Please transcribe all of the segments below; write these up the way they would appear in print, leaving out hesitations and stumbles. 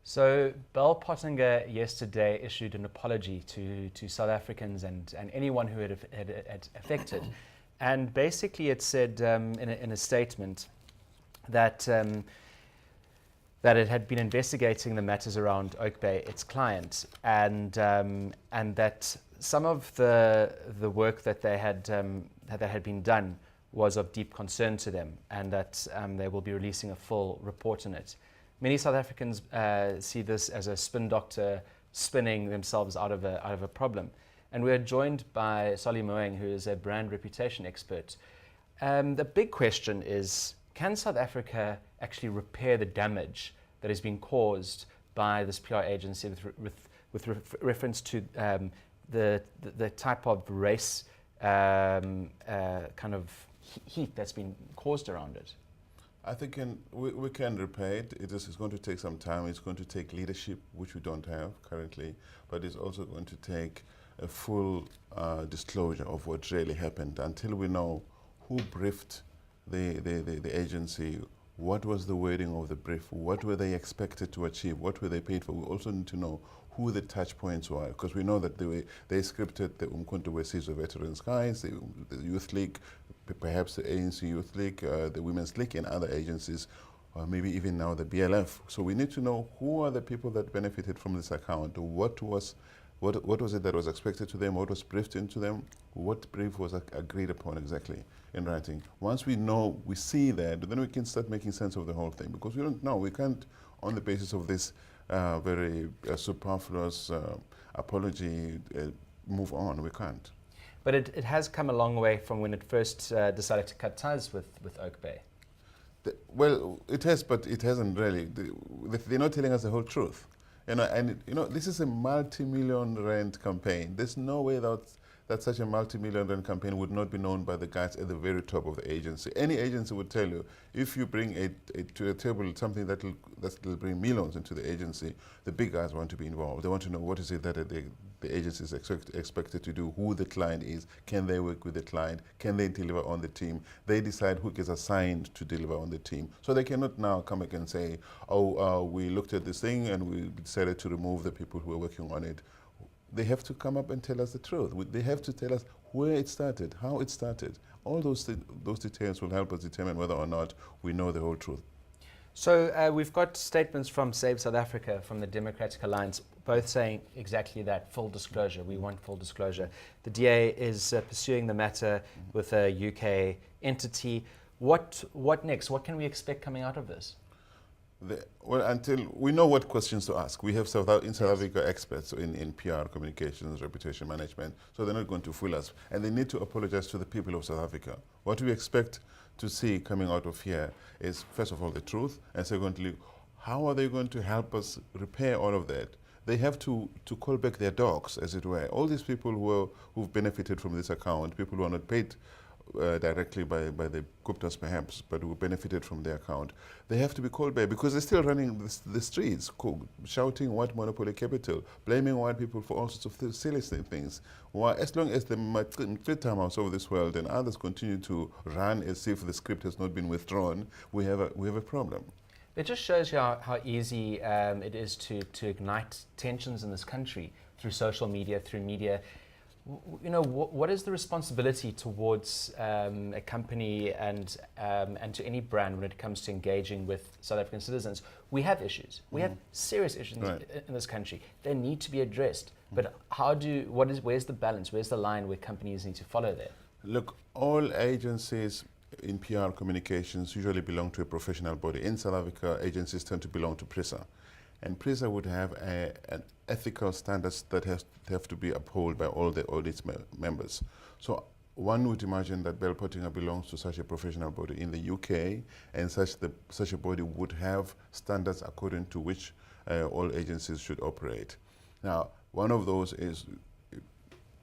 So Bell Pottinger yesterday issued an apology to South Africans and anyone who had affected. And basically it said in a statement that, that it had been investigating the matters around Oak Bay, its client, and that some of the work that they had that had been done was of deep concern to them, and that they will be releasing a full report on it. Many South Africans see this as a spin doctor spinning themselves out of a problem. And we're joined by Solly Moeng, who is a brand reputation expert. The big question is, can South Africa actually repair the damage that has been caused by this PR agency with reference to the type of race kind of heat that's been caused around it? I think we can repair it. It's going to take some time. It's going to take leadership, which we don't have currently, but it's also going to take a full disclosure of what really happened. Until we know who briefed the agency, what was the wording of the brief, what were they expected to achieve, what were they paid for. We also need to know who the touch points were, because we know that they scripted the Umkhonto Wesizwe Veterans Guys, the Youth League, perhaps the ANC Youth League, the Women's League, and other agencies, or maybe even now the BLF. So we need to know who are the people that benefited from this account. What was it that was expected to them? What was briefed into them? What brief was agreed upon exactly in writing? Once we know, we see that, then we can start making sense of the whole thing, because we don't know. We can't, on the basis of this very superfluous apology, move on. We can't. But it has come a long way from when it first decided to cut ties with Oak Bay. Well, it has, but it hasn't really. They're not telling us the whole truth. This is a multi-million rand campaign. There's no way that such a multi-million rand campaign would not be known by the guys at the very top of the agency. Any agency would tell you, if you bring to a table something that will bring millions into the agency, the big guys want to be involved. They want to know what is it that the agency is expected to do, who the client is, can they work with the client, can they deliver on the team. They decide who gets assigned to deliver on the team. So they cannot now come back and say, we looked at this thing and we decided to remove the people who are working on it. They have to come up and tell us the truth. They have to tell us where it started, how it started. All those details will help us determine whether or not we know the whole truth. So we've got statements from Save South Africa, from the Democratic Alliance, both saying exactly that, full disclosure. We want full disclosure. The DA is pursuing the matter with a UK entity. What next? What can we expect coming out of this? Well, until we know what questions to ask. We have South Africa experts in PR, communications, reputation management, so they're not going to fool us. And they need to apologize to the people of South Africa. What we expect to see coming out of here is, first of all, the truth, and secondly, how are they going to help us repair all of that? They have to call back their dogs, as it were. All these people who've benefited from this account, people who are not paid directly by the Guptas perhaps, but who benefited from their account, they have to be called back, because they're still running the streets, shouting white monopoly capital, blaming white people for all sorts of silly things. Well, as long as the Maqitamas of this world and others continue to run as if the script has not been withdrawn, we have a problem. It just shows you how easy it is to ignite tensions in this country through social media, through media. You know, what is the responsibility towards a company and to any brand when it comes to engaging with South African citizens? We have issues. We have serious issues in this country. They need to be addressed. But where's the balance? Where's the line where companies need to follow there? Look, all agencies in PR communications usually belong to a professional body. In South Africa, agencies tend to belong to PRISA. And PRISA would have an ethical standards that have to be upheld by all its members. So one would imagine that Bell Pottinger belongs to such a professional body in the UK, and such a body would have standards according to which all agencies should operate. Now, one of those is,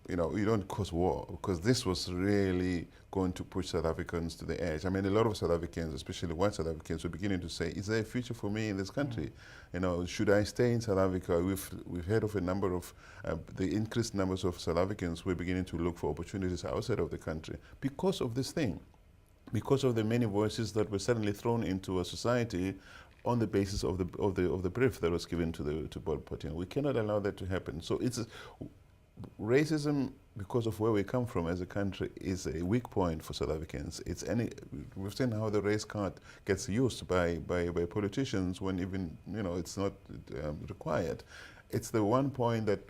you don't cause war, because this was really going to push South Africans to the edge. I mean, a lot of South Africans, especially white South Africans, were beginning to say, is there a future for me in this country? Should I stay in South Africa? We've heard of a number of, the increased numbers of South Africans who are beginning to look for opportunities outside of the country because of this thing, because of the many voices that were suddenly thrown into a society on the basis of the brief that was given to Bell Pottinger. We cannot allow that to happen. So racism, because of where we come from as a country, is a weak point for South Africans. We've seen how the race card gets used by politicians when even it's not required. It's the one point that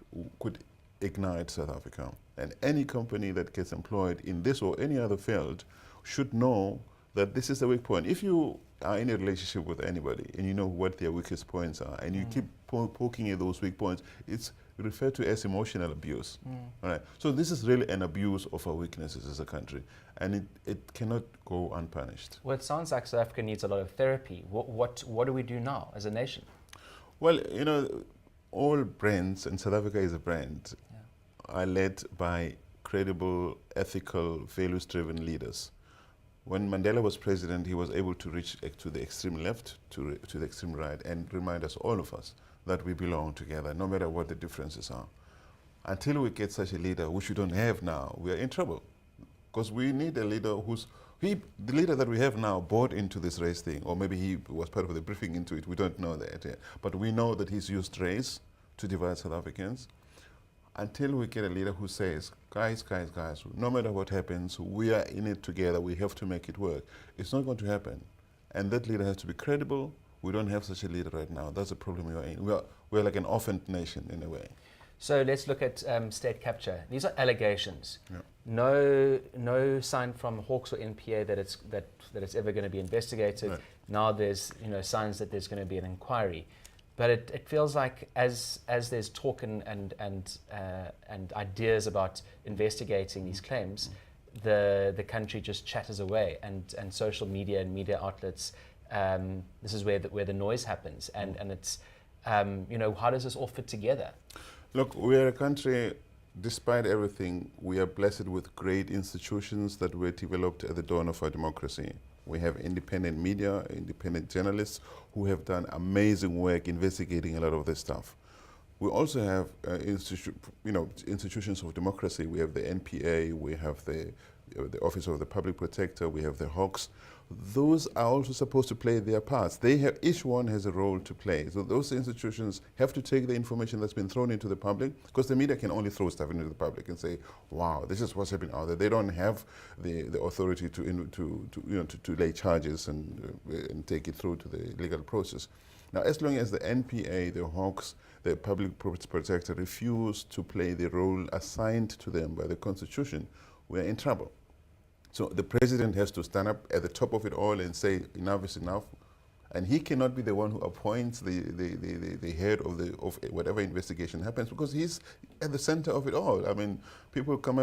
could ignite South Africa. And any company that gets employed in this or any other field should know that this is the weak point. If you are in a relationship with anybody and you know what their weakest points are, and you keep poking at those weak points, it's referred to as emotional abuse. Right? So this is really an abuse of our weaknesses as a country, and it cannot go unpunished. Well, it sounds like South Africa needs a lot of therapy. What do we do now as a nation? Well, all brands, and South Africa is a brand, are led by credible, ethical, values-driven leaders. When Mandela was president, he was able to reach to the extreme left, to the extreme right, and remind us, all of us, that we belong together, no matter what the differences are. Until we get such a leader, which we don't have now, we are in trouble. Because we need a leader the leader that we have now bought into this race thing, or maybe he was part of the briefing into it, we don't know that yet. But we know that he's used race to divide South Africans. Until we get a leader who says, guys, no matter what happens, we are in it together, we have to make it work. It's not going to happen. And that leader has to be credible. We don't have such a leader right now. That's the problem we are in. We're like an orphaned nation in a way. So let's look at state capture. These are allegations. Yeah. No sign from Hawks or NPA that it's ever going to be investigated. Right. Now there's signs that there's going to be an inquiry. But it feels like as there's talk and ideas about investigating these claims, the country just chatters away, and social media and media outlets. This is where the noise happens, and it's how does this all fit together? Look, we are a country. Despite everything, we are blessed with great institutions that were developed at the dawn of our democracy. We have independent media, independent journalists who have done amazing work investigating a lot of this stuff. We also have institutions of democracy. We have the NPA, we have the Office of the Public Protector, we have the Hawks. Those are also supposed to play their parts. Each one has a role to play. So those institutions have to take the information that's been thrown into the public, because the media can only throw stuff into the public and say, wow, this is what's happening out there. They don't have the authority to lay charges and take it through to the legal process. Now, as long as the NPA, the Hawks, the Public Protector refuse to play the role assigned to them by the Constitution, we're in trouble. So the president has to stand up at the top of it all and say, enough is enough. And he cannot be the one who appoints the head of whatever investigation happens, because he's at the center of it all. I mean, people come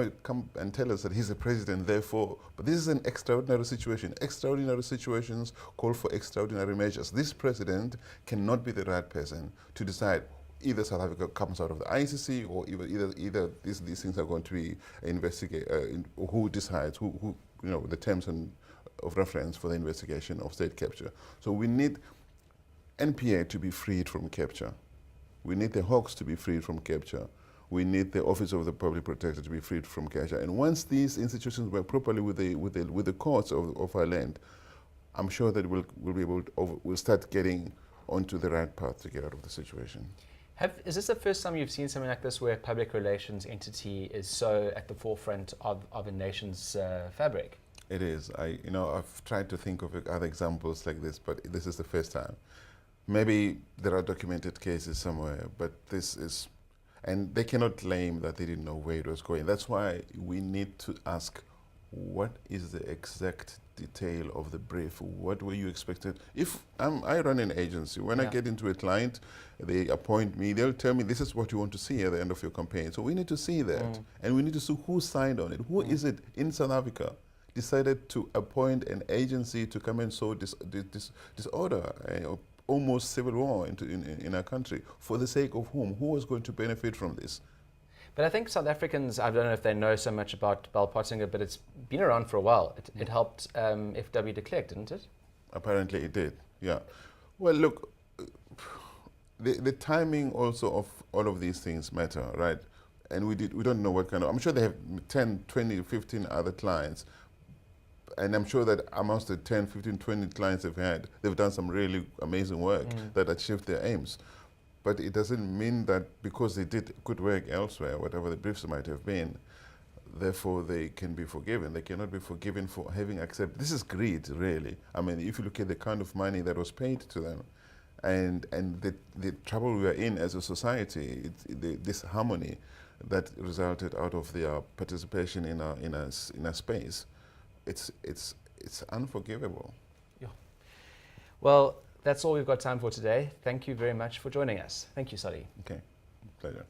and tell us that he's the president, therefore, but this is an extraordinary situation. Extraordinary situations call for extraordinary measures. This president cannot be the right person to decide either South Africa comes out of the ICC, or either these things are going to be investigated. Who decides who the terms of reference for the investigation of state capture? So we need NPA to be freed from capture. We need the Hawks to be freed from capture. We need the Office of the Public Protector to be freed from capture. And once these institutions work properly with the courts of our land, I'm sure that we'll start getting onto the right path to get out of the situation. Is this the first time you've seen something like this, where a public relations entity is so at the forefront of a nation's fabric? It is. I've tried to think of other examples like this, but this is the first time. Maybe there are documented cases somewhere, but this is, and they cannot claim that they didn't know where it was going. That's why we need to ask, what is the exact detail of the brief? What were you expected? If I run an agency, when I get into a client, they appoint me, they'll tell me this is what you want to see at the end of your campaign. So we need to see that. And we need to see who signed on it. Who is it in South Africa decided to appoint an agency to come and sow disorder, almost civil war in our country, for the sake of whom? Who was going to benefit from this? But I think South Africans, I don't know if they know so much about Bell Pottinger, but it's been around for a while. It helped FW de Klerk, didn't it? Apparently it did, yeah. Well, look, the timing also of all of these things matter, right? And we don't know what kind of, I'm sure they have 10, 20, 15 other clients. and I'm sure that amongst the 10, 15, 20 clients they've done some really amazing work that achieved their aims. But it doesn't mean that because they did good work elsewhere, whatever the briefs might have been, therefore they can be forgiven. They cannot be forgiven for having accepted. This is greed, really. I mean, if you look at the kind of money that was paid to them, and the trouble we are in as a society, this harmony that resulted out of their participation in a space, it's unforgivable. Yeah. Well, that's all we've got time for today. Thank you very much for joining us. Thank you, Sally. Okay, pleasure.